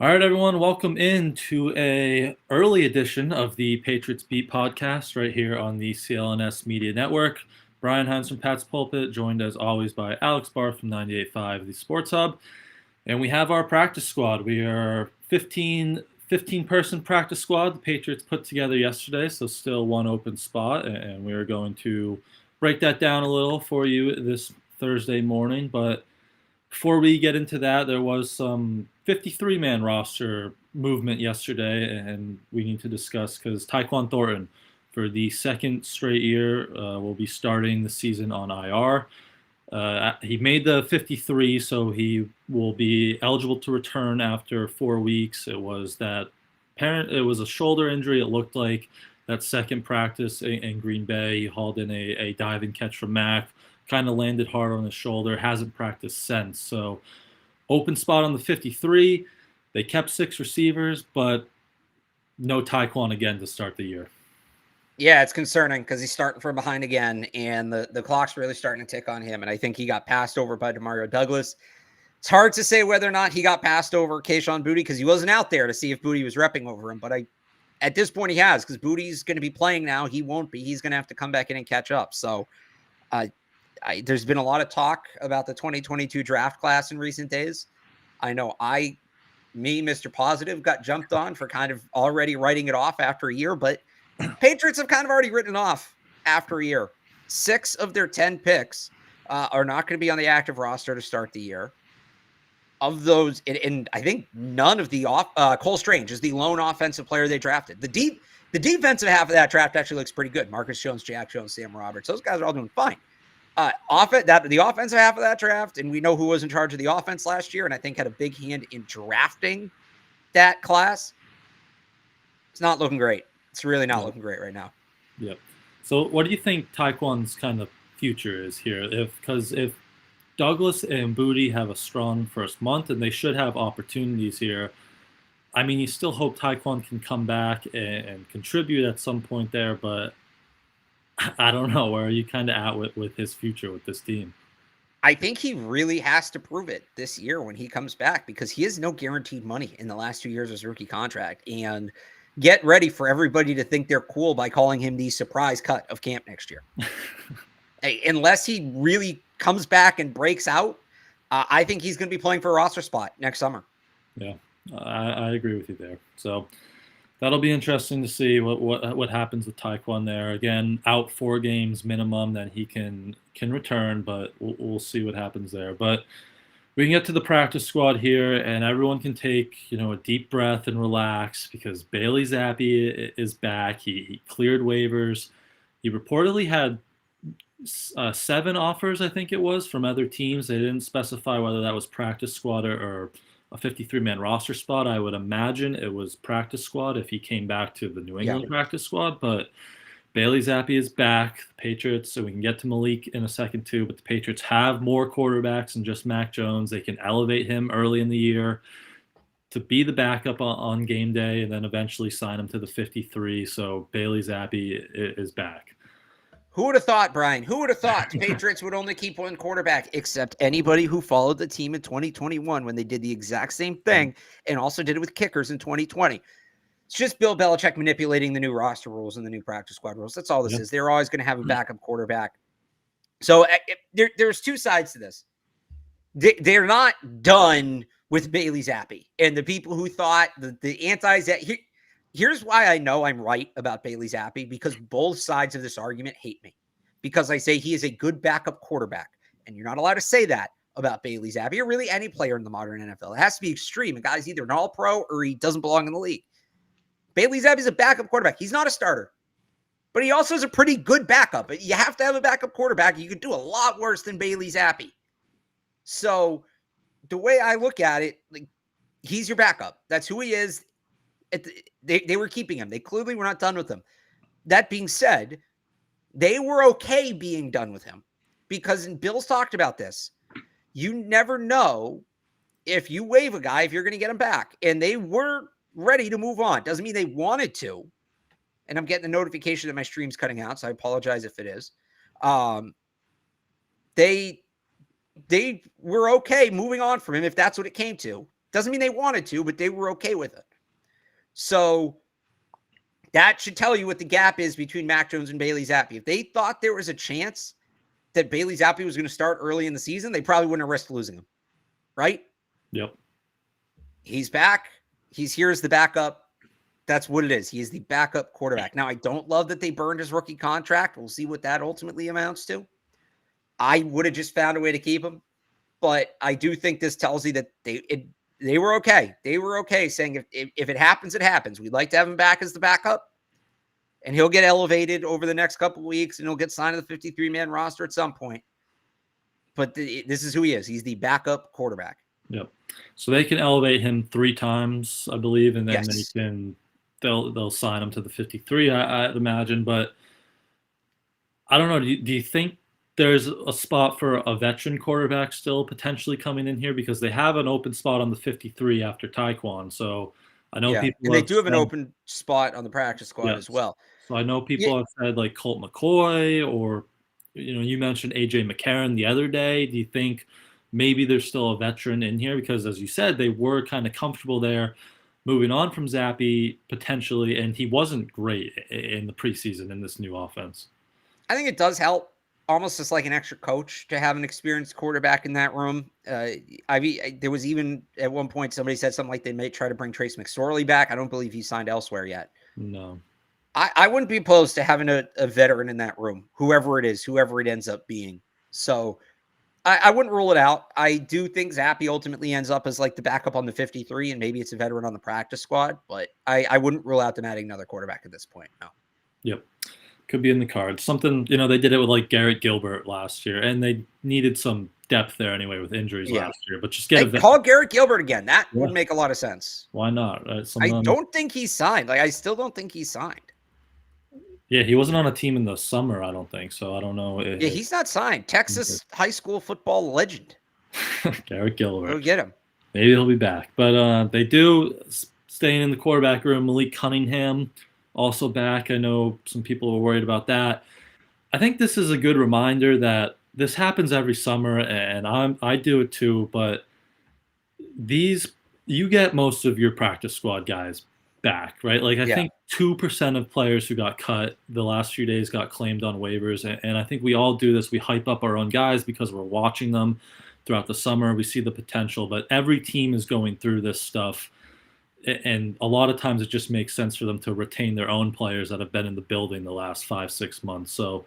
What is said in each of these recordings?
All right, everyone, welcome in to a early edition of the Patriots Beat Podcast right here on the CLNS Media Network. Brian Hines from Pat's Pulpit, joined as always by Alex Barth from 98.5 The Sports Hub. And we have our practice squad. We are 15-person practice squad the Patriots put together yesterday, so still one open spot. And we are going to break that down a little for you this Thursday morning. But before we get into that, there was some 53-man roster movement yesterday, and we need to discuss because Tyquan Thornton, for the second straight year, will be starting the season on IR. He made the 53, so he will be eligible to return after 4 weeks. It was a shoulder injury. It looked like that second practice in Green Bay. He hauled in a diving catch from Mac. Kind of landed hard on his shoulder, hasn't practiced since. So open spot on the 53. They kept 6 receivers, but no Tyquan again to start the year. Yeah, it's concerning because he's starting from behind again, and the clock's really starting to tick on him. And I think he got passed over by Demario Douglas. It's hard to say whether or not he got passed over Kayshon Boutte because he wasn't out there to see if Boutte was repping over him. But at this point, he has, because Boutte's going to be playing now. He won't be. He's going to have to come back in and catch up. So there's been a lot of talk about the 2022 draft class in recent days. I know Mr. Positive, got jumped on for kind of already writing it off after a year, but Patriots have kind of already written off after a year. 6 of their 10 picks are not going to be on the active roster to start the year. Of those, and I think none of the Cole Strange is the lone offensive player they drafted. The defensive half of that draft actually looks pretty good. Marcus Jones, Jack Jones, Sam Roberts, those guys are all doing fine. The offensive half of that draft, and we know who was in charge of the offense last year, and I think had a big hand in drafting that class. It's not looking great. It's really not looking great right now. Yep. So what do you think Tyquan's kind of future is here? Because if Douglas and Boutte have a strong first month, and they should have opportunities here, I mean, you still hope Tyquan can come back and contribute at some point there, but I don't know. Where are you kind of at with his future with this team? I think he really has to prove it this year when he comes back, because he has no guaranteed money in the last 2 years of his rookie contract. And get ready for everybody to think they're cool by calling him the surprise cut of camp next year. Unless he really comes back and breaks out, I think he's going to be playing for a roster spot next summer. Yeah, I agree with you there. So that'll be interesting to see what happens with Tyquan there. Again, out 4 games minimum, that he can return, but we'll see what happens there. But we can get to the practice squad here, and everyone can take a deep breath and relax, because Bailey Zappi is back. He cleared waivers. He reportedly had 7 offers, I think it was, from other teams. They didn't specify whether that was practice squad or a 53-man roster spot. I would imagine it was practice squad if he came back to the New England practice squad. But Bailey Zappi is back. The Patriots, so we can get to Malik in a second too, but the Patriots have more quarterbacks than just Mac Jones. They can elevate him early in the year to be the backup on game day, and then eventually sign him to the 53. So Bailey Zappi is back. Who would have thought, Brian? Who would have thought the Patriots would only keep one quarterback, except anybody who followed the team in 2021 when they did the exact same thing, and also did it with kickers in 2020. It's just Bill Belichick manipulating the new roster rules and the new practice squad rules. That's all this is. They're always going to have a backup quarterback. So there's 2 sides to this. They're not done with Bailey Zappi. And the people who thought the anti-Zappi... Here's why I know I'm right about Bailey Zappi, because both sides of this argument hate me. Because I say he is a good backup quarterback. And you're not allowed to say that about Bailey Zappi, or really any player in the modern NFL. It has to be extreme. A guy's either an all-pro or he doesn't belong in the league. Bailey Zappi is a backup quarterback. He's not a starter. But he also is a pretty good backup. You have to have a backup quarterback. You could do a lot worse than Bailey Zappi. So the way I look at it, he's your backup. That's who he is. They were keeping him. They clearly were not done with him. That being said, they were okay being done with him, because, and Bill's talked about this, you never know if you waive a guy, if you're going to get him back. And they were ready to move on. Doesn't mean they wanted to. And I'm getting a notification that my stream's cutting out, so I apologize if it is. They were okay moving on from him if that's what it came to. Doesn't mean they wanted to, but they were okay with it. So that should tell you what the gap is between Mac Jones and Bailey Zappi. If they thought there was a chance that Bailey Zappi was going to start early in the season, they probably wouldn't have risked losing him, right? Yep. He's back. He's here as the backup. That's what it is. He is the backup quarterback. Now, I don't love that they burned his rookie contract. We'll see what that ultimately amounts to. I would have just found a way to keep him, but I do think this tells you that they were okay. They were okay saying if it happens, it happens. We'd like to have him back as the backup, and he'll get elevated over the next couple of weeks, and he'll get signed to the 53-man roster at some point. But this is who he is. He's the backup quarterback. Yep. So they can elevate him 3 times, I believe, and then Yes. they'll sign him to the 53, I'd imagine. But I don't know. Do you think there's a spot for a veteran quarterback still potentially coming in here, because they have an open spot on the 53 after Taekwon? So I know people, and they do have an open spot on the practice squad as well. So I know people have said like Colt McCoy, or you mentioned AJ McCarron the other day. Do you think maybe there's still a veteran in here? Because as you said, they were kind of comfortable there, moving on from Zappi potentially, and he wasn't great in the preseason in this new offense. I think it does help, almost just like an extra coach, to have an experienced quarterback in that room. There was even at one point somebody said something like they may try to bring Trace McSorley back. I don't believe he's signed elsewhere yet. No. I wouldn't be opposed to having a veteran in that room, whoever it is, whoever it ends up being. So I wouldn't rule it out. I do think Zappi ultimately ends up as like the backup on the 53, and maybe it's a veteran on the practice squad, but I wouldn't rule out them adding another quarterback at this point. No. Yep. Could be in the cards. Something, they did it with like Garrett Gilbert last year, and they needed some depth there anyway with injuries last year. But just call Garrett Gilbert again. That would make a lot of sense. Why not? I don't think he's signed. I still don't think he's signed. Yeah, he wasn't on a team in the summer, I don't think. So I don't know. He's not signed. Texas high school football legend. Garrett Gilbert. Go get him. Maybe he'll be back. But they do, staying in the quarterback room, Malik Cunningham also back. I know some people were worried about that. I think this is a good reminder that this happens every summer, and I do it too, but you get most of your practice squad guys back, right? Like I think 2% of players who got cut the last few days got claimed on waivers, and I think we all do this. We hype up our own guys because we're watching them throughout the summer. We see the potential, but every team is going through this stuff, and a lot of times it just makes sense for them to retain their own players that have been in the building the last 5-6 months. So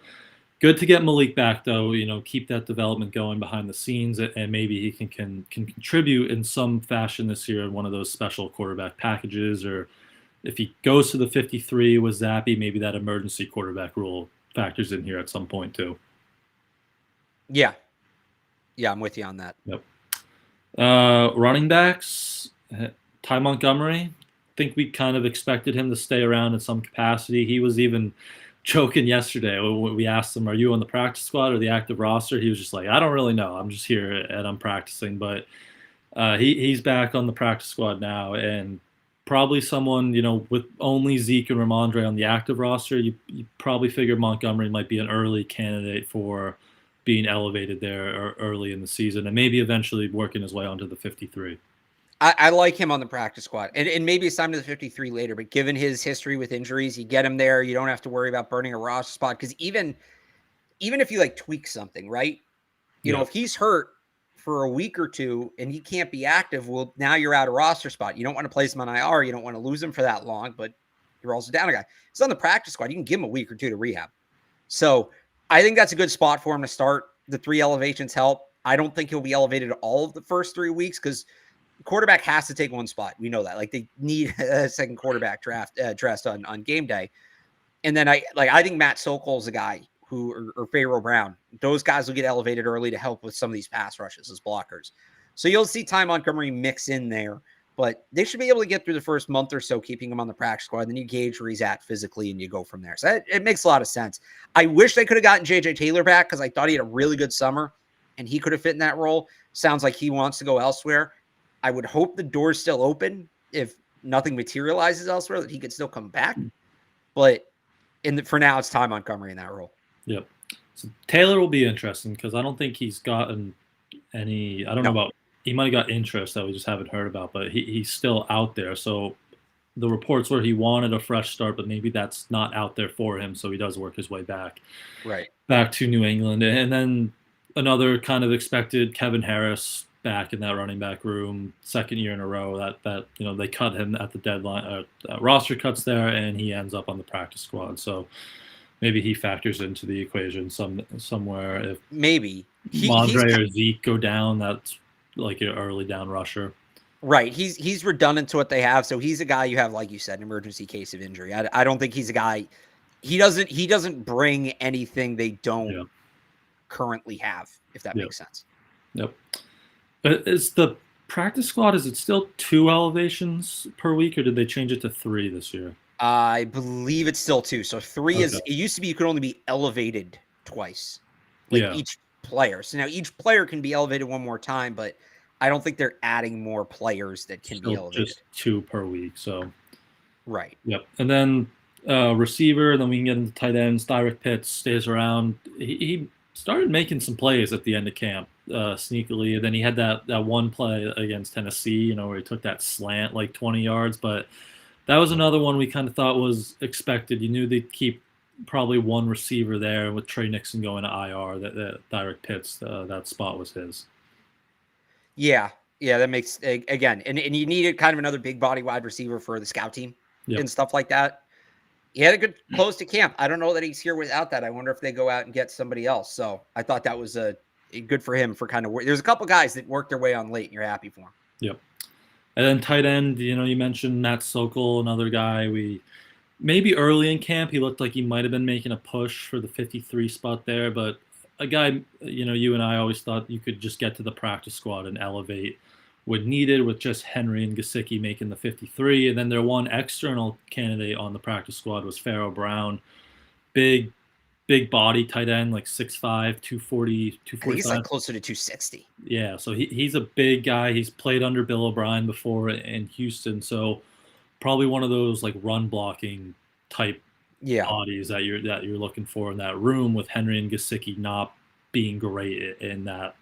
good to get Malik back, though. Keep that development going behind the scenes, and maybe he can contribute in some fashion this year in one of those special quarterback packages, or if he goes to the 53 with Zappi, maybe that emergency quarterback rule factors in here at some point too. Yeah, I'm with you on that. Yep. Running backs, Ty Montgomery. I think we kind of expected him to stay around in some capacity. He was even joking yesterday when we asked him, "Are you on the practice squad or the active roster?" He was just like, "I don't really know. I'm just here and I'm practicing." But he's back on the practice squad now, and probably someone, with only Zeke and Ramondre on the active roster, you probably figure Montgomery might be an early candidate for being elevated there early in the season, and maybe eventually working his way onto the 53. I like him on the practice squad, and maybe it's time to the 53 later, but given his history with injuries, you get him there. You don't have to worry about burning a roster spot, because even if you tweak something, right? If he's hurt for a week or two and he can't be active, well, now you're out of roster spot. You don't want to place him on IR. You don't want to lose him for that long, but you're also down a guy. He's on the practice squad. You can give him a week or two to rehab. So I think that's a good spot for him to start. The 3 elevations help. I don't think he'll be elevated all of the first 3 weeks, because the quarterback has to take one spot. We know that. They need a second quarterback dressed on game day. And then I think Matt Sokol's a guy or Pharaoh Brown. Those guys will get elevated early to help with some of these pass rushes as blockers. So you'll see Ty Montgomery mix in there, but they should be able to get through the first month or so keeping him on the practice squad. Then you gauge where he's at physically and you go from there. So it makes a lot of sense. I wish they could have gotten JJ Taylor back, because I thought he had a really good summer and he could have fit in that role. Sounds like he wants to go elsewhere. I would hope the door's still open if nothing materializes elsewhere, that he could still come back. But for now, it's Ty Montgomery in that role. Yep. So Taylor will be interesting, because I don't think he's gotten any. I don't know about he might have got interest that we just haven't heard about, but he's still out there. So the reports were he wanted a fresh start, but maybe that's not out there for him. So he does work his way Right. back to New England. And then another kind of expected Kevin Harris back in that running back room, second year in a row that they cut him at the deadline, roster cuts there, and he ends up on the practice squad. So maybe he factors into the equation somewhere. If maybe Mondre or Zeke go down, that's like an early down rusher. Right. He's redundant to what they have. So he's a guy you have, like you said, an emergency case of injury. I don't think he's a guy. He doesn't bring anything they don't currently have, if that makes sense. Yep. But is the practice squad, is it still 2 elevations per week, or did they change it to 3 this year? I believe it's still 2. So 3 is, it used to be you could only be elevated twice, each player. So now each player can be elevated one more time, but I don't think they're adding more players that can be elevated. Just 2 per week. So right. Yep. And then receiver, then we can get into tight ends. Direct Pitts stays around. He started making some plays at the end of camp, sneakily. And then he had that one play against Tennessee, where he took that slant like 20 yards. But that was another one we kind of thought was expected. You knew they'd keep probably one receiver there with Trey Nixon going to IR. That Direct Pitts, that spot was his. Yeah, that makes, again, and you needed kind of another big body wide receiver for the scout team and stuff like that. He had a good close to camp. I don't know that he's here without that. I wonder if they go out and get somebody else. So I thought that was a good for him for kind of, there's a couple guys that worked their way on late and you're happy for him. Yep. And then tight end, you mentioned Matt Sokol, another guy maybe early in camp, he looked like he might have been making a push for the 53 spot there, but a guy, you and I always thought you could just get to the practice squad and elevate when needed, with just Henry and Gesicki making the 53. And then their one external candidate on the practice squad was Pharaoh Brown. Big body tight end, like 6'5", 240, 245. He's like closer to 260. Yeah, so he's a big guy. He's played under Bill O'Brien before in Houston, so probably one of those like run blocking type bodies that you're looking for in that room, with Henry and Gesicki not being great in that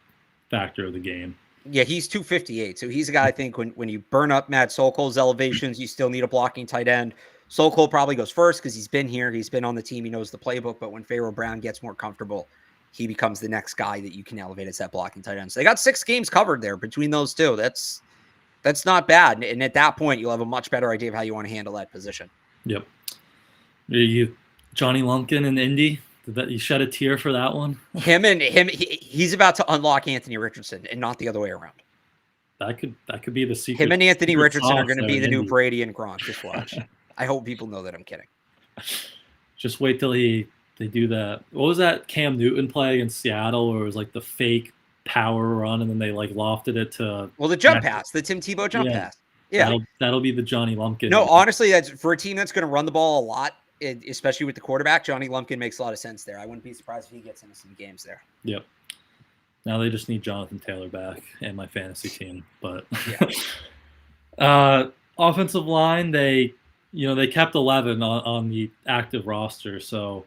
factor of the game. Yeah, he's 258. So he's a guy, I think, when you burn up Matt Sokol's elevations, you still need a blocking tight end. Sokol probably goes first because he's been here. He's been on the team. He knows the playbook. But when Pharaoh Brown gets more comfortable, he becomes the next guy that you can elevate as that blocking tight end. So they got 6 games covered there between those two. That's not bad. And at that point, you'll have a much better idea of how you want to handle that position. Yep. Johnny Lumpkin in Indy. Did you shed a tear for that one? He's about to unlock Anthony Richardson and not the other way around. That could be the secret. Him and Anthony Richardson are going to be the new Brady and Gronk. Just watch. I hope people know that I'm kidding. Just wait till they do that. What was that Cam Newton play against Seattle where it was like the fake power run and then they like lofted it to the jump pass, the Tim Tebow jump pass. Yeah, that'll be the Johnny Lumpkin. No, honestly, that's for a team that's going to run the ball a lot, especially with the quarterback. Johnny Lumpkin makes a lot of sense there. I wouldn't be surprised if he gets into some games there. Yep. Now they just need Jonathan Taylor back and my fantasy team. But offensive line, they kept 11 on the active roster, so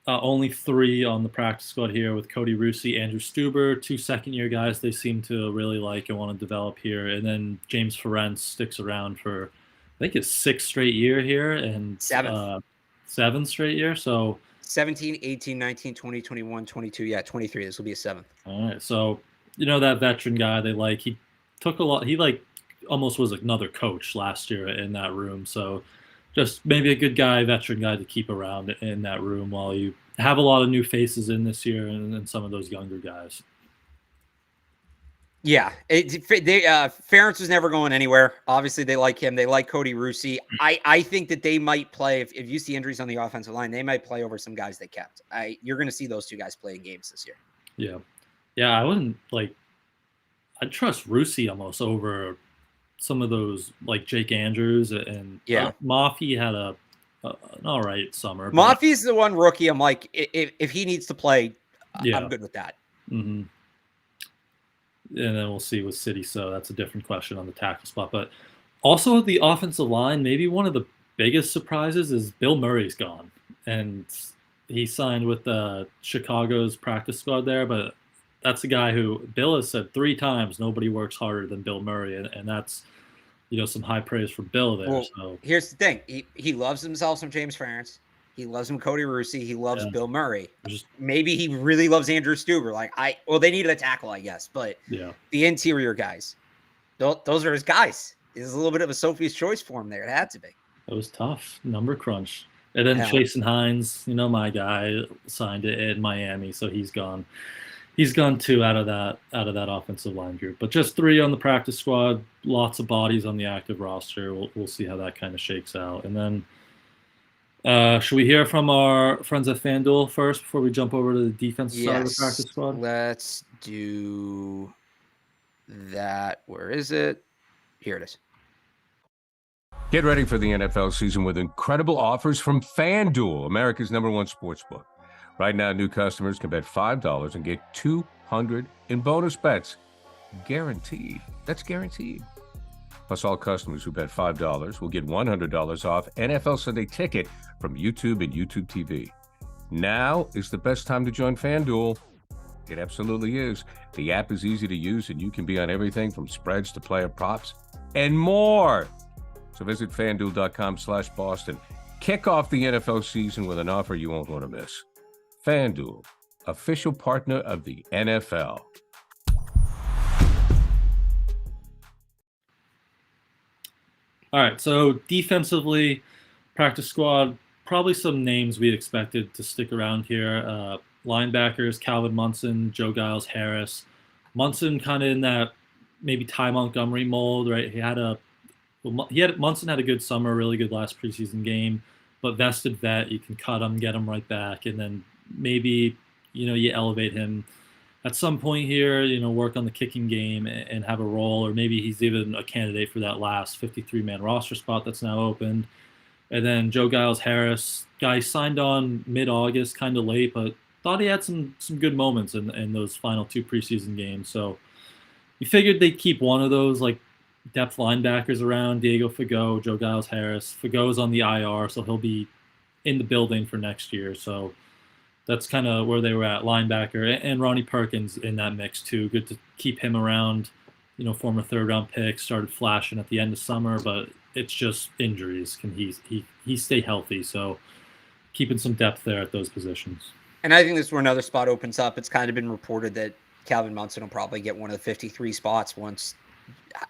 only 3 on the practice squad here with Cody Rusey, Andrew Stuber, 2 second-year guys they seem to really like and want to develop here. And then James Ferentz sticks around for, I think it's 6th straight year here and 7th straight year. So 17, 18, 19, 20, 21, 22, 23. This will be a 7th. All right. So, that veteran guy they like, he took a lot. He almost was another coach last year in that room. So just maybe a good guy, veteran guy to keep around in that room while you have a lot of new faces in this year and some of those younger guys. Yeah, Ferentz was never going anywhere. Obviously, they like him. They like Cody Rusey. I think that they might play, if you see injuries on the offensive line, they might play over some guys they kept. You're going to see those 2 guys play in games this year. Yeah, I wouldn't I'd trust Rusey almost over some of those like Jake Andrews and Mafi had an all right summer. Mafi's the one rookie. I'm like, if he needs to play, I'm good with that. Mm-hmm. And then we'll see with City. So that's a different question on the tackle spot. But also the offensive line, maybe one of the biggest surprises is Bill Murray's gone. And he signed with Chicago's practice squad there. But that's a guy who Bill has said 3 times nobody works harder than Bill Murray, and that's some high praise for Bill there. Well, so here's the thing: he loves himself some James Ferentz. He loves him Cody Russi. He loves Bill Murray. Maybe he really loves Andrew Stuber. They needed a tackle, I guess, but the interior guys, those are his guys. It's a little bit of a Sophie's choice for him there. It had to be. It was tough, number crunch. And then Jason Hines, my guy, signed it in Miami, so he's gone. He's gone 2 out of that offensive line group, but just 3 on the practice squad. Lots of bodies on the active roster. We'll see how that kind of shakes out. And then, should we hear from our friends at Fanduel first before we jump over to the defensive side of the practice squad? Let's do that. Where is it? Here it is. Get ready for the NFL season with incredible offers from Fanduel, America's #1 sportsbook. Right now, new customers can bet $5 and get $200 in bonus bets. Guaranteed. That's guaranteed. Plus, all customers who bet $5 will get $100 off NFL Sunday Ticket from YouTube and YouTube TV. Now is the best time to join Fanduel. It absolutely is. The app is easy to use, and you can be on everything from spreads to player props and more. So visit FanDuel.com/Boston. Kick off the NFL season with an offer you won't want to miss. FanDuel, official partner of the NFL. All right, so defensively, practice squad, probably some names we expected to stick around here. Linebackers, Calvin Munson, Joe Giles-Harris. Munson kind of in that maybe Ty Montgomery mold, right? Munson had a good summer, really good last preseason game, but vested vet, you can cut him, get him right back, and then maybe, you elevate him at some point here, work on the kicking game and have a role, or maybe he's even a candidate for that last 53-man roster spot that's now opened. And then Joe Giles-Harris, guy signed on mid-August, kind of late, but thought he had some good moments in those final 2 preseason games. So you figured they'd keep one of those depth linebackers around, Diego Fagot, Joe Giles-Harris. Fagot's on the IR, so he'll be in the building for next year. So that's kind of where they were at, linebacker. And Ronnie Perkins in that mix too. Good to keep him around. Former 3rd-round pick, started flashing at the end of summer, but it's just injuries. Can he stay healthy? So keeping some depth there at those positions. And I think this is where another spot opens up. It's kind of been reported that Calvin Munson will probably get one of the 53 spots once.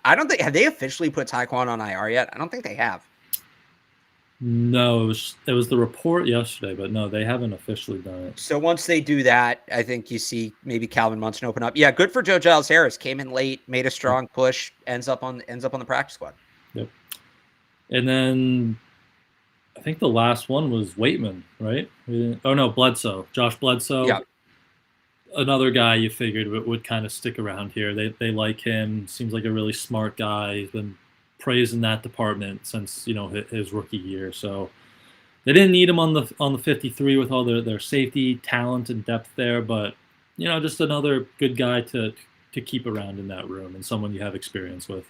I don't think, have they officially put Tyquan on IR yet? I don't think they have. No, it was the report yesterday, but no, they haven't officially done it. So once they do that, I think you see maybe Calvin Munson open up. Yeah, good for Joe Giles-Harris. Came in late, made a strong push, ends up on the practice squad. Yep. And then I think the last one was Waitman, right? Bledsoe. Josh Bledsoe. Yeah. Another guy you figured would kind of stick around here. They like him. Seems like a really smart guy. He's been praised in that department since his rookie year. So they didn't need him on the 53 with all their safety, talent, and depth there. But just another good guy to keep around in that room and someone you have experience with.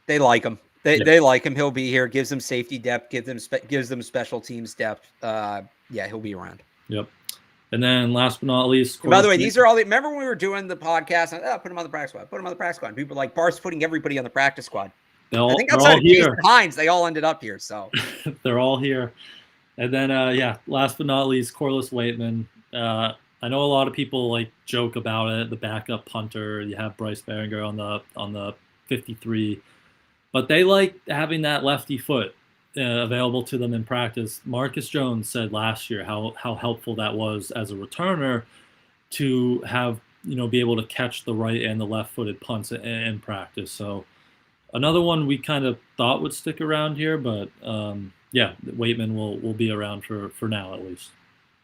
They like him. They like him. He'll be here. Gives them safety depth. Gives them special teams depth. He'll be around. Yep. And then last but not least, by the way, these are all. Remember when we were doing the podcast? Put him on the practice squad. Put him on the practice squad. People were like, Barth's putting everybody on the practice squad. I think outside of Jason Hines, they all ended up here. So they're all here. And then, last but not least, Corliss Waitman. I know a lot of people joke about it. The backup punter. You have Bryce Behringer on the 53, but they like having that lefty foot available to them in practice. Marcus Jones said last year how helpful that was as a returner to have be able to catch the right and the left-footed punts in practice. So another one we kind of thought would stick around here, but Waitman will be around for now at least.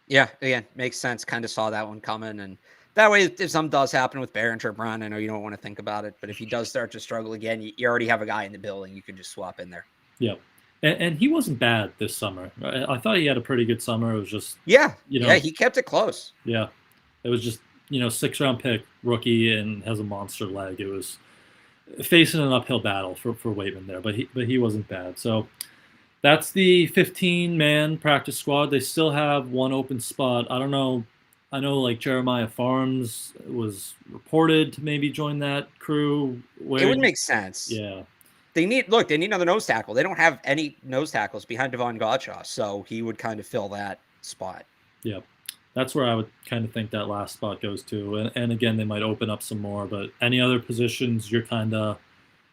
Yeah, again, makes sense. Kind of saw that one coming, and that way, if something does happen with Behringer, Brown, I know you don't want to think about it, but if he does start to struggle again, you already have a guy in the building. You can just swap in there. Yeah. And he wasn't bad this summer. I thought he had a pretty good summer. It was just he kept it close. Yeah, it was just 6th-round pick, rookie, and has a monster leg. It was facing an uphill battle for Waitman there, but he wasn't bad. So that's the 15-man practice squad. They still have one open spot. I don't know I know like Jeremiah Farms was reported to maybe join that crew. It would make sense. Yeah. They need another nose tackle. They don't have any nose tackles behind Devon Godshaw, so he would kind of fill that spot. Yep. That's where I would kind of think that last spot goes to. And again, they might open up some more, but any other positions you're kind of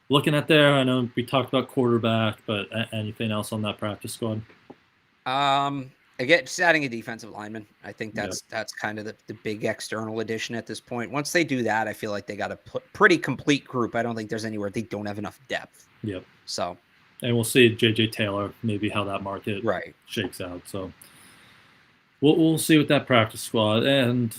looking at there? I know we talked about quarterback, but anything else on that practice squad? Again, just adding a defensive lineman. I think that's kind of the big external addition at this point. Once they do that, I feel like they got a pretty complete group. I don't think there's anywhere they don't have enough depth. Yep. So, and we'll see JJ Taylor, maybe how that market shakes out. So we'll see with that practice squad. And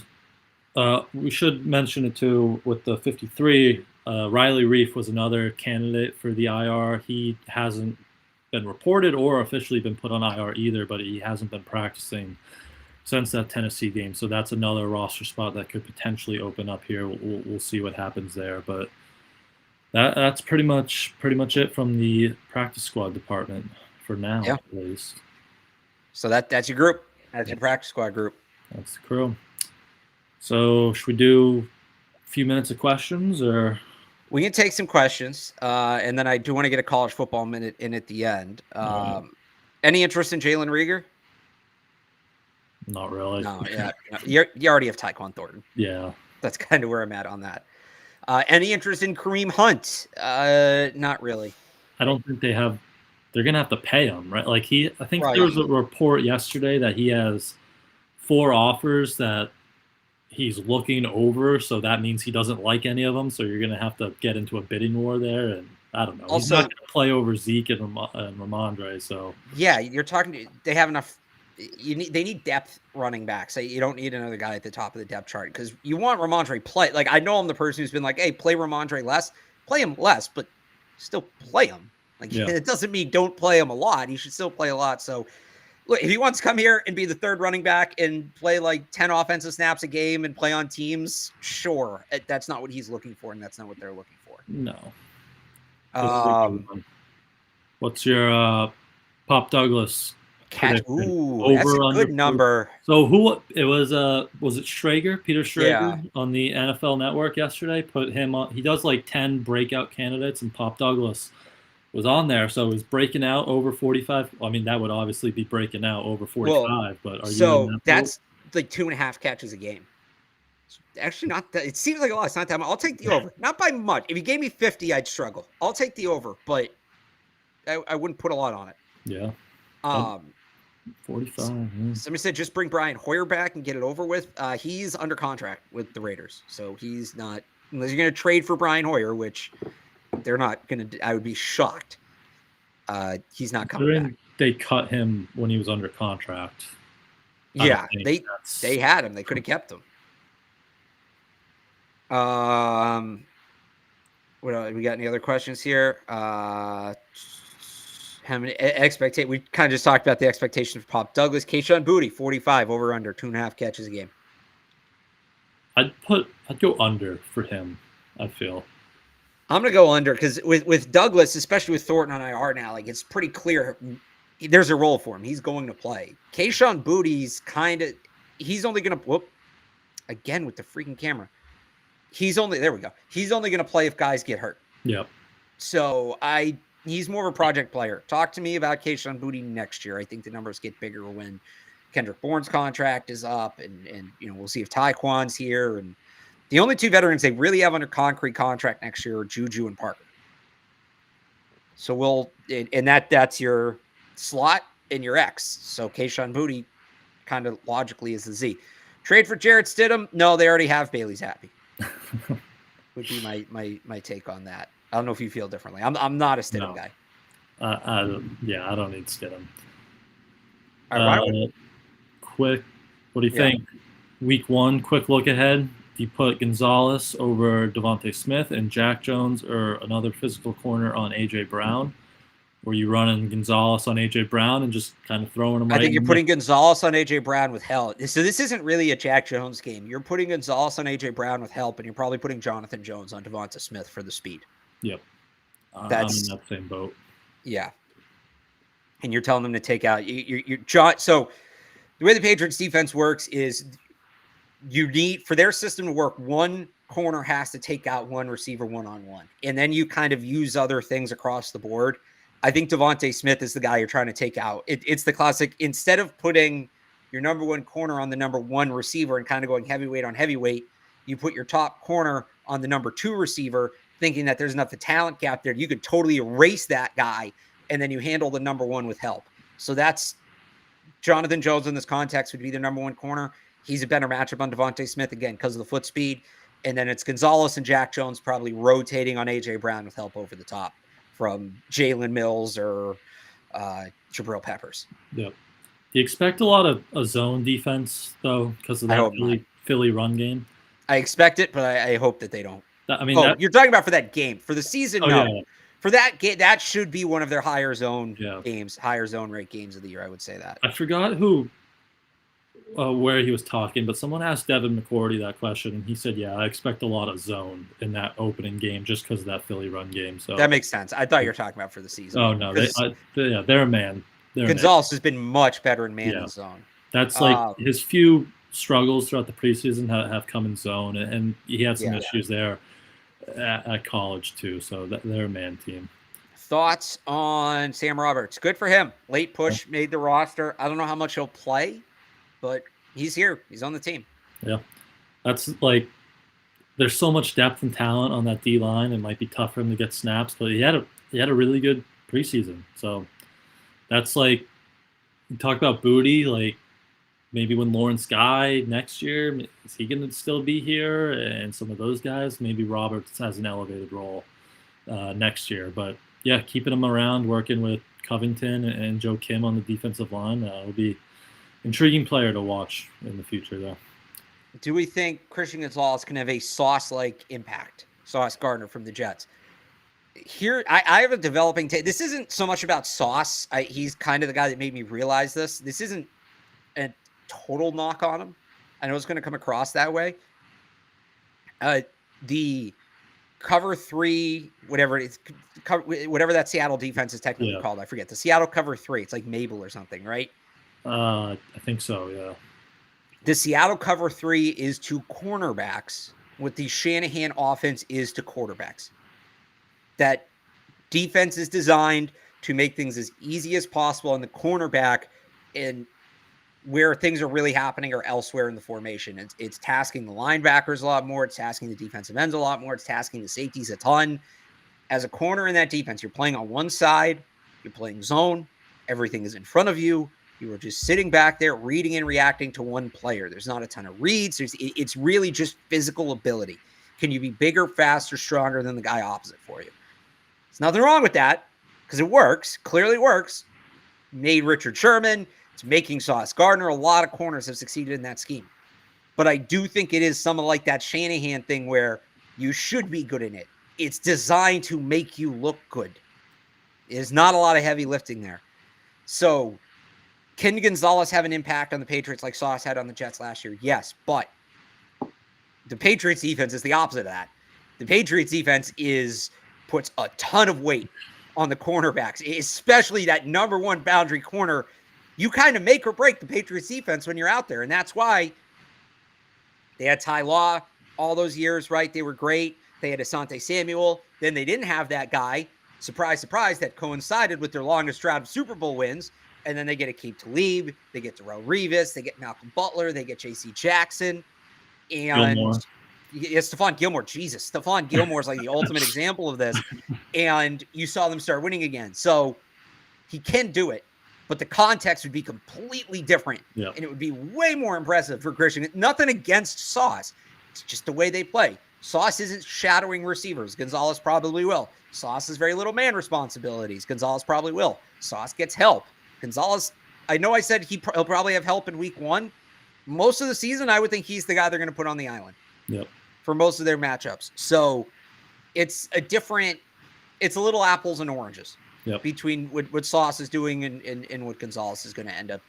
we should mention it too with the 53. Riley Reef was another candidate for the IR. He hasn't been reported or officially been put on IR either, but he hasn't been practicing since that Tennessee game. So that's another roster spot that could potentially open up here. We'll see what happens there, but that's pretty much it from the practice squad department for now, at least. So that's your group. That's your practice squad group. That's the crew. So should we do a few minutes of questions, or? We can take some questions, and then I do want to get a college football minute in at the end. Any interest in Jalen Reagor? Not really. No, yeah. You already have Tyquan Thornton. Yeah. That's kind of where I'm at on that. Any interest in Kareem Hunt? Not really. I don't think they have. They're going to have to pay him, right? Like I think there was a report yesterday that he has 4 offers that he's looking over, so that means he doesn't like any of them. So you're going to have to get into a bidding war there, and I don't know. Also, he's not going to play over Zeke and Ramondre. So yeah, you're talking. They have enough. They need depth running backs. So you don't need another guy at the top of the depth chart because you want Ramondre play. Like I know I'm the person who's been like, hey, play Ramondre less, play him less, but still play him. Like it doesn't mean don't play him a lot. He should still play a lot. So. Look, if he wants to come here and be the third running back and play like 10 offensive snaps a game and play on teams, sure. That's not what he's looking for, and that's not what they're looking for. No. What's your Pop Douglas? Ooh, that's a good number. So was it Schrager, Peter Schrager on the NFL Network yesterday? Put him on. He does like 10 breakout candidates, and Pop Douglas was on there, so he's breaking out over 45. I mean, that would obviously be breaking out over 45. But that's like 2.5 catches a game. It's actually not that. It seems like a lot. It's not that much. I'll take the over, not by much. If you gave me 50, I'd struggle. I'll take the over, but I wouldn't put a lot on it. Yeah. 45. Somebody said just bring Brian Hoyer back and get it over with. He's under contract with the Raiders, so he's not. Unless you're going to trade for Brian Hoyer, which. They're not going to. I would be shocked. He's not coming back. They cut him when he was under contract. Yeah, they had him. They could have kept him. What else? We got any other questions here? How many we kind of just talked about the expectations for Pop Douglas. Kayshon Boutte, 45 over under 2.5 catches a game. I'd go under for him. I feel. I'm going to go under because with Douglas, especially with Thornton on IR now, like it's pretty clear there's a role for him. He's going to play. Kayshon Boutte's he's only going to, again with the freaking camera. There we go. He's only going to play if guys get hurt. Yep. So he's more of a project player. Talk to me about Kayshon Boutte next year. I think the numbers get bigger when Kendrick Bourne's contract is up and we'll see if Tyquan's here and, the only 2 veterans they really have under concrete contract next year are Juju and Parker. So that's your slot and your X. So Kayshon Boutte kind of logically is the Z. Trade for Jarrett Stidham? No, they already have Bailey's happy. Would be my take on that. I don't know if you feel differently. I'm not a Stidham guy. I don't need Stidham. All right, quick, what do you think? Week 1, quick look ahead. You put Gonzalez over Devontae Smith and Jack Jones or another physical corner on A.J. Brown? Were you running Gonzalez on A.J. Brown and just kind of throwing him? I think you're putting Gonzalez on A.J. Brown with help. So this isn't really a Jack Jones game. You're putting Gonzalez on A.J. Brown with help, and you're probably putting Jonathan Jones on Devonta Smith for the speed. Yep. I'm in that same boat. Yeah. And you're telling them to take out – So the way the Patriots defense works is – you need, for their system to work, one corner has to take out one receiver one-on-one. And then you kind of use other things across the board. I think Devontae Smith is the guy you're trying to take out. It's the classic, instead of putting your number one corner on the number one receiver and kind of going heavyweight on heavyweight, you put your top corner on the number two receiver, thinking that there's enough the talent gap there. You could totally erase that guy, and then you handle the number one with help. So that's Jonathan Jones in this context would be the number one corner. He's a better matchup on Devontae Smith, again, because of the foot speed. And then it's Gonzalez and Jack Jones probably rotating on A.J. Brown with help over the top from Jalen Mills or Jabril Peppers. Yep. Do you expect a lot of a zone defense, though, because of that Philly run game? I expect it, but I hope that they don't. You're talking about for that game. For the season, no. Yeah. For that game, that should be one of their higher zone games, higher zone rate games of the year. I would say that. I forgot where he was talking, but someone asked Devin McCourty that question, and he said, "Yeah, I expect a lot of zone in that opening game just because of that Philly run game." So that makes sense. I thought you were talking about for the season. Oh no, they're a man. Gonzalez has been much better in man than zone. That's like his few struggles throughout the preseason have come in zone, and he had some issues there at college too. So they're a man team. Thoughts on Sam Roberts? Good for him. Late push, made the roster. I don't know how much he'll play, but he's here. He's on the team. Yeah, that's like there's so much depth and talent on that D line. It might be tough for him to get snaps, but he had a really good preseason. So that's like you talk about Booty, like maybe when Lawrence Guy next year, is he going to still be here? And some of those guys, maybe Roberts has an elevated role next year. But yeah, keeping him around, working with Covington and Joe Kim on the defensive line will be intriguing player to watch in the future, though. Do we think Christian Gonzalez can have a Sauce-like impact? Sauce Gardner from the Jets. Here, I have a developing take. This isn't so much about Sauce. He's kind of the guy that made me realize this. This isn't a total knock on him. I know it's going to come across that way. The cover three, whatever it is, whatever that Seattle defense is technically called, I forget. The Seattle cover three. It's like Mabel or something, right? I think so, yeah. The Seattle cover three is to cornerbacks what the Shanahan offense is to quarterbacks. That defense is designed to make things as easy as possible on the cornerback, and where things are really happening are elsewhere in the formation. It's tasking the linebackers a lot more. It's tasking the defensive ends a lot more. It's tasking the safeties a ton. As a corner in that defense, you're playing on one side. You're playing zone. Everything is in front of you. You are just sitting back there reading and reacting to one player. There's not a ton of reads. It's really just physical ability. Can you be bigger, faster, stronger than the guy opposite for you? There's nothing wrong with that because it works. Clearly works. Made Richard Sherman. It's making Sauce Gardner. A lot of corners have succeeded in that scheme. But I do think it is something like that Shanahan thing where you should be good in it. It's designed to make you look good. There's not a lot of heavy lifting there. So can Gonzalez have an impact on the Patriots like Sauce had on the Jets last year? Yes, but the Patriots defense is the opposite of that. The Patriots defense puts a ton of weight on the cornerbacks, especially that number one boundary corner. You kind of make or break the Patriots defense when you're out there. And that's why they had Ty Law all those years, right? They were great. They had Asante Samuel. Then they didn't have that guy. Surprise, surprise, that coincided with their longest drought of Super Bowl wins. And then they get Aqib Talib. They get Darrelle Revis. They get Malcolm Butler. They get J.C. Jackson. And Stephon Gilmore. Jesus, Stephon Gilmore is like the ultimate example of this. And you saw them start winning again. So he can do it. But the context would be completely different. Yep. And it would be way more impressive for Christian. Nothing against Sauce. It's just the way they play. Sauce isn't shadowing receivers. Gonzalez probably will. Sauce has very little man responsibilities. Gonzalez probably will. Sauce gets help. Gonzalez, I know I said he'll probably have help in week one. Most of the season, I would think he's the guy they're going to put on the island for most of their matchups. So it's a little apples and oranges. Between what Sauce is doing and what Gonzalez is going to end up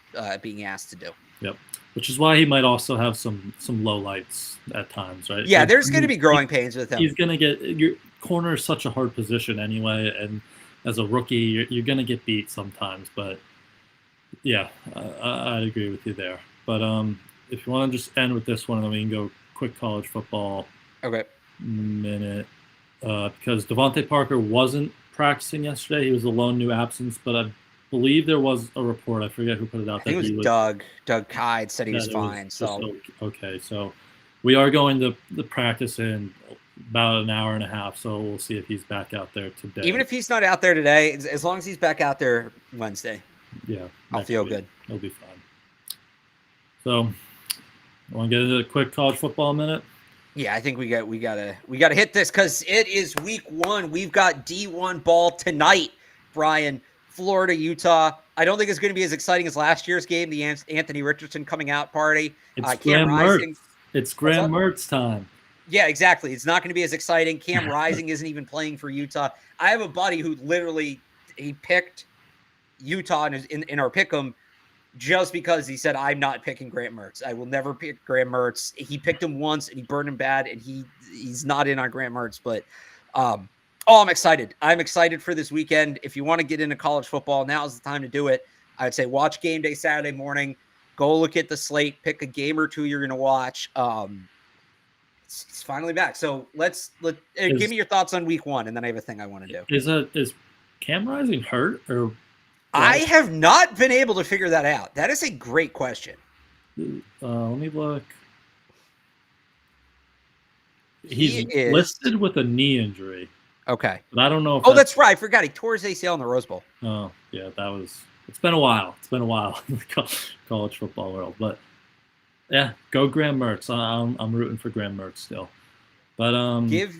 being asked to do. Yep. Which is why he might also have some low lights at times, right? Yeah, there's going to be growing pains with him. He's going to get – your corner is such a hard position anyway, and as a rookie, you're going to get beat sometimes. But, yeah, I'd agree with you there. But if you want to just end with this one, then we can go quick college football minute. Because Devontae Parker wasn't practicing yesterday. He was the lone new absence, but I believe there was a report. I forget who put it out. I think it was Doug. Doug Kide said he was fine. So okay, so we are going to the practice in about an hour and a half. So we'll see if he's back out there today. Even if he's not out there today, as long as he's back out there Wednesday, I'll feel good. He'll be fine. So, want to get into a quick college football minute? Yeah, I think we gotta hit this because it is week 1. We've got D1 ball tonight, Brian. Florida, Utah. I don't think it's going to be as exciting as last year's game, the Anthony Richardson coming out party. It's Graham Mertz. It's Graham Mertz time. Yeah, exactly. It's not going to be as exciting. Cam Rising isn't even playing for Utah. I have a buddy who literally he picked Utah in our pick'em just because he said, I'm not picking Graham Mertz. I will never pick Graham Mertz. He picked him once and he burned him bad, and he's not in on Graham Mertz. But I'm excited. I'm excited for this weekend. If you want to get into college football, now's the time to do it. I'd say watch game day Saturday morning. Go look at the slate. Pick a game or two you're going to watch. It's finally back. So give me your thoughts on week 1, and then I have a thing I want to do. Is Cam Rising hurt or? I have not been able to figure that out. That is a great question. Let me look. He's listed with a knee injury. Okay. But I don't know if that's right. I forgot. He tore his ACL in the Rose Bowl. Oh, yeah. It's been a while. It's been a while in the college football world. But, yeah, go Graham Mertz. I'm rooting for Graham Mertz still. But give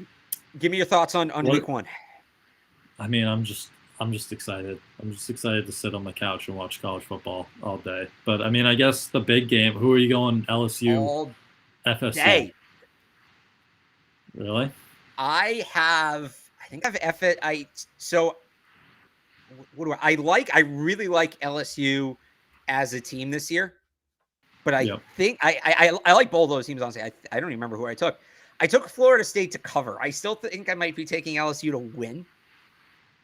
me your thoughts on week 1. I mean, I'm just excited. I'm just excited to sit on the couch and watch college football all day. But, I mean, I guess the big game, who are you going, LSU, all FSU? Day. Really? I think I've F it. I really like LSU as a team this year. But I think I like both of those teams, honestly. I don't even remember who I took. I took Florida State to cover. I still think I might be taking LSU to win.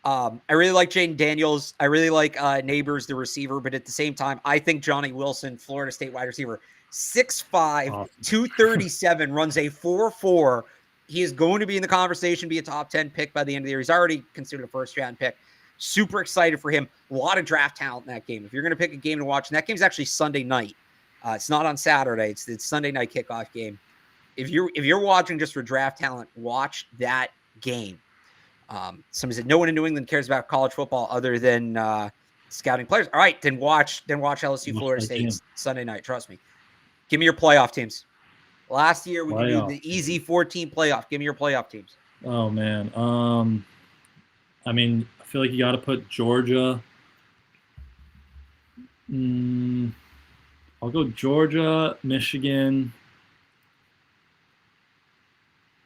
I really like Jaden Daniels. I really like Neighbors, the receiver. But at the same time, I think Johnny Wilson, Florida State wide receiver, 6'5", 237, runs a 4.4. He is going to be in the conversation, be a top 10 pick by the end of the year. He's already considered a first-round pick. Super excited for him. A lot of draft talent in that game. If you're going to pick a game to watch, and that game's actually Sunday night. It's not on Saturday. It's Sunday night kickoff game. If you're watching just for draft talent, watch that game. Somebody said no one in New England cares about college football other than scouting players. All right, then watch LSU Florida State Sunday night. Trust me. Give me your playoff teams. Last year we could do the easy 14 playoff. Give me your playoff teams. Oh man. I mean, I feel like you got to put Georgia. I'll go Georgia, Michigan.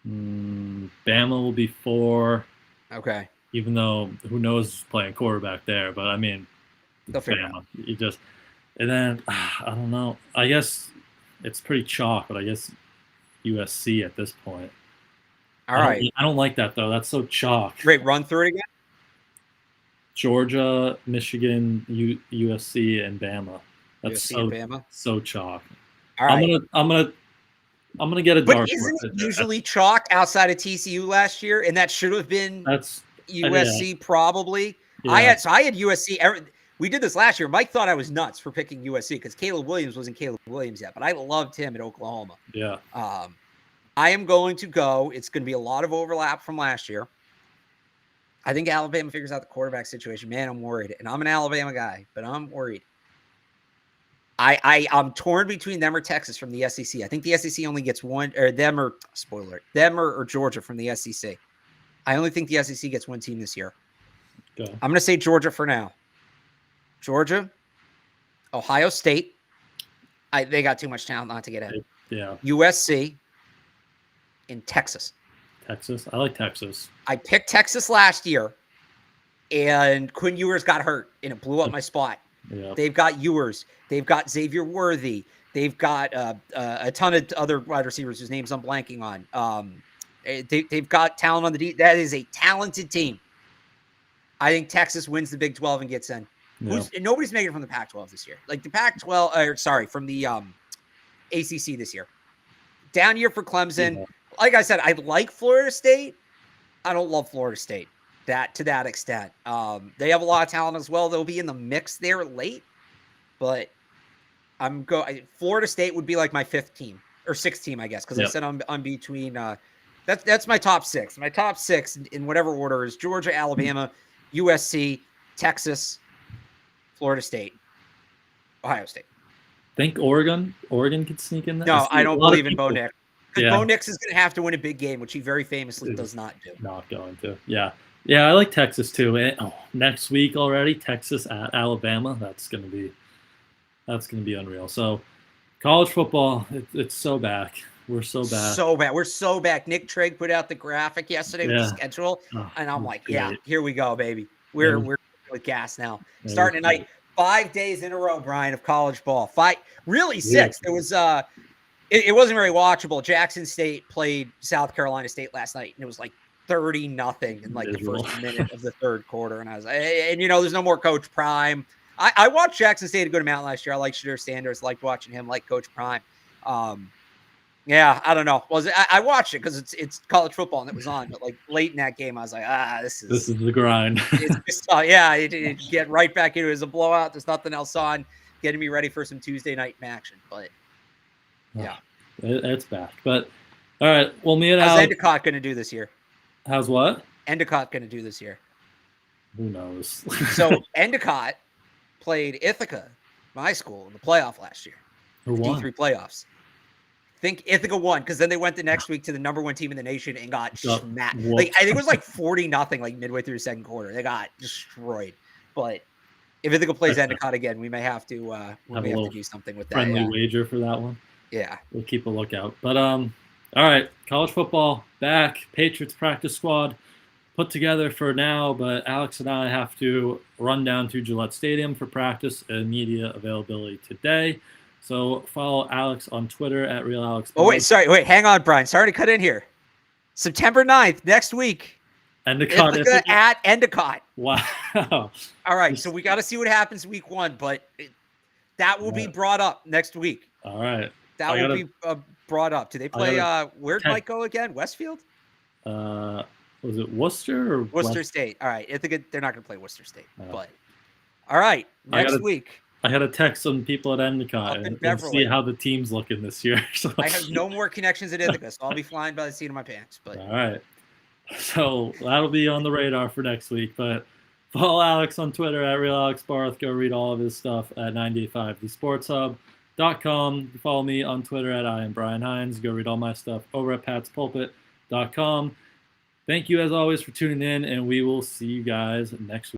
Bama will be 4. Okay. Even though who knows who's playing quarterback there, but I mean, they'll figure it out. And then I don't know. I guess it's pretty chalk, but I guess USC at this point. All right. I don't like that though. That's so chalk. Great, run through it again. Georgia, Michigan, USC, and Bama. That's Bama. So chalk. All right. I'm gonna get a dark. But isn't it usually chalk outside of TCU last year? And that should have been USC probably. Yeah. I had USC. We did this last year. Mike thought I was nuts for picking USC because Caleb Williams wasn't Caleb Williams yet, but I loved him at Oklahoma. Yeah. I am going to go. It's going to be a lot of overlap from last year. I think Alabama figures out the quarterback situation. Man, I'm worried. And I'm an Alabama guy, but I'm worried. I'm torn between them or Texas from the SEC. I think the SEC only gets one, or them or Georgia from the SEC. I only think the SEC gets one team this year. Okay. I'm going to say Georgia for now. Georgia, Ohio State. They got too much talent not to get ahead. Yeah. USC, in Texas. Texas? I like Texas. I picked Texas last year, and Quinn Ewers got hurt, and it blew up my spot. Yeah. They've got Ewers. They've got Xavier Worthy. They've got a ton of other wide receivers whose names I'm blanking on. They've got talent on the D. That is a talented team. I think Texas wins the Big 12 and gets in. Yeah. Nobody's making it from the Pac-12 this year. Like the Pac-12, from the ACC this year. Down year for Clemson. Yeah. Like I said, I like Florida State. I don't love Florida State to that extent. They have a lot of talent as well. They'll be in the mix there late, but Florida State would be like my fifth team or sixth team, I guess, because I said I'm between. That's my top six. My top six in whatever order is Georgia, Alabama, USC, Texas, Florida State, Ohio State. Think Oregon could sneak in there. No, I don't believe in Bo Nix. Because Bo Nix is going to have to win a big game, which he very famously does not do. Not going to. Yeah. Yeah, I like Texas too. Next week already, Texas at Alabama. That's gonna be unreal. So college football, it's so back. We're so bad. So bad. We're so back. Nick Trigg put out the graphic yesterday with the schedule. And I'm like, great. Here we go, baby. We're with gas now. Starting tonight. 5 days in a row, Brian, of college ball. Really 6. It was it wasn't very watchable. Jackson State played South Carolina State last night, and it was like 30-0 in like the first minute of the third quarter. And I was like, and there's no more Coach Prime. I watched Jackson State a good amount last year. I like Shadur Sanders, liked watching him, like Coach Prime. Yeah, I don't know. I watched it because it's college football and it was on, but like late in that game, I was like, this is the grind. It's just, it get right back into it. It was a blowout. There's nothing else on, getting me ready for some Tuesday night action. But yeah, it's back. But all right, well, me and how's Endicott going to do this year? How's what? Endicott going to do this year? Who knows? So Endicott played Ithaca, my school, in the playoff last year. Who won? D3 playoffs. I think Ithaca won because then they went the next week to the number 1 team in the nation and got smacked. Like I think it was like 40-0, like midway through the second quarter. They got destroyed. But if Ithaca plays Endicott again, we may have to do something with that. Friendly wager for that one. Yeah, we'll keep a lookout. But all right, college football back. Patriots practice squad put together for now, but Alex and I have to run down to Gillette Stadium for practice and media availability today. So follow Alex on Twitter at RealAlex. Oh, wait, hang on, Brian. Sorry to cut in here. September 9th, next week. Endicott. At Endicott. Wow. All right, so we got to see what happens week 1, but that will be brought up next week. All right. That will be brought up. Do they play, where'd Mike go again? Westfield? Was it Worcester or Worcester State? All right, they're not going to play Worcester State, but all right, next week. I had to text some people at Endicott and see how the team's looking this year. So. I have no more connections at Ithaca, so I'll be flying by the seat of my pants. But all right. So that'll be on the radar for next week. But follow Alex on Twitter at RealAlexBarth. Go read all of his stuff at 985thesportshub.com. Follow me on Twitter at I am Brian Hines. Go read all my stuff over at patspulpit.com. Thank you, as always, for tuning in, and we will see you guys next week.